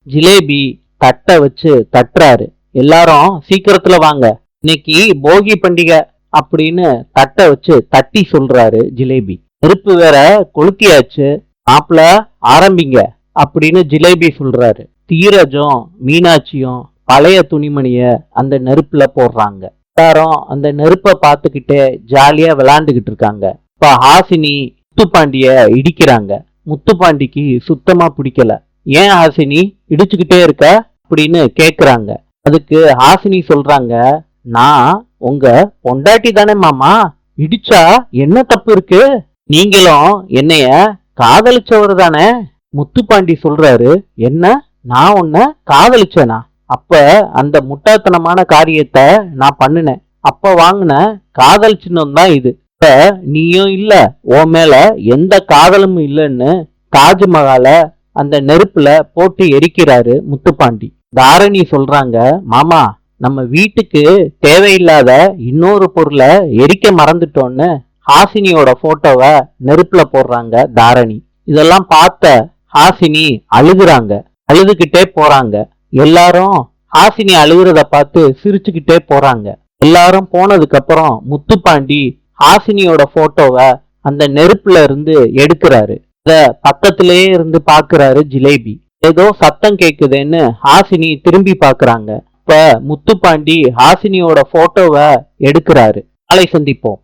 ஜிலேபி தட்டை வச்சு தட்டுறாரு. எல்லாரும் சீக்கிரத்துல வாங்க, இன்னைக்கு போகி பண்டிகை அப்படின்னு தட்டை வச்சு தட்டி சொல்றாரு ஜிலேபி. நெருப்பு வேற கொளுத்தியாச்சு, மாப்பிள ஆரம்பிங்க அப்படின்னு ஜிலேபி சொல்றாரு. தீரஜும் மீனாட்சியும் பழைய துணிமணிய அந்த நெருப்புல போடுறாங்க. எல்லாரும் அந்த நெருப்பை பார்த்துக்கிட்டே ஜாலியா விளையாண்டுகிட்டு இருக்காங்க. இப்ப ஹாசினி முத்துப்பாண்டிய இடிக்கிறாங்க. முத்துப்பாண்டிக்கு சுத்தமா பிடிக்கல. ஏன் ஹாசினி இடிச்சுக்கிட்டே இருக்க அப்படின்னு கேக்குறாங்க. அதுக்கு ஹாசினி சொல்றாங்க, நான் உங்க பொண்டாட்டி தானே மாமா, இடிச்சா என்ன தப்பு இருக்கு? நீங்களும் என்னைய காதலிச்சவர் தானே? முத்துப்பாண்டி சொல்றாரு, என்ன நான் உன்னை காதலிச்சேனா? அப்ப அந்த முட்டாத்தனமான காரியத்தை நான் பண்ணினேன். அப்ப வாங்கின காதல் சின்னம் தான் இது. இப்ப நீயும் இல்ல, உன் மேல எந்த காதலும் இல்லைன்னு தாஜ்மஹால அந்த நெருப்புல போட்டு எரிக்கிறாரு முத்துப்பாண்டி. தாரணி சொல்றாங்க, மாமா நம்ம வீட்டுக்கு தேவையில்லாத இன்னொரு பொருளை எரிக்க மறந்துட்டோன்னு ஹாசினியோட போட்டோவை நெருப்புல போடுறாங்க தாரணி. இதெல்லாம் பார்த்த ஹாசினி அழுகுறாங்க. அழுதுகிட்டே போறாங்க. எல்லாரும் ஹாசினி அழுகுறத பார்த்து சிரிச்சுக்கிட்டே போறாங்க. எல்லாரும் போனதுக்கு அப்புறம் முத்துப்பாண்டி ஹாசினியோட போட்டோவை அந்த நெருப்புல இருந்து எடுக்கிறாரு. அத பக்கத்திலேயே இருந்து பாக்குறாரு ஜிலேபி. ஏதோ சத்தம் கேக்குதுன்னு ஹாசினி திரும்பி பாக்குறாங்க. இப்ப முத்துப்பாண்டி ஹாசினியோட போட்டோவை எடுக்கிறாரு. நாளை சந்திப்போம்.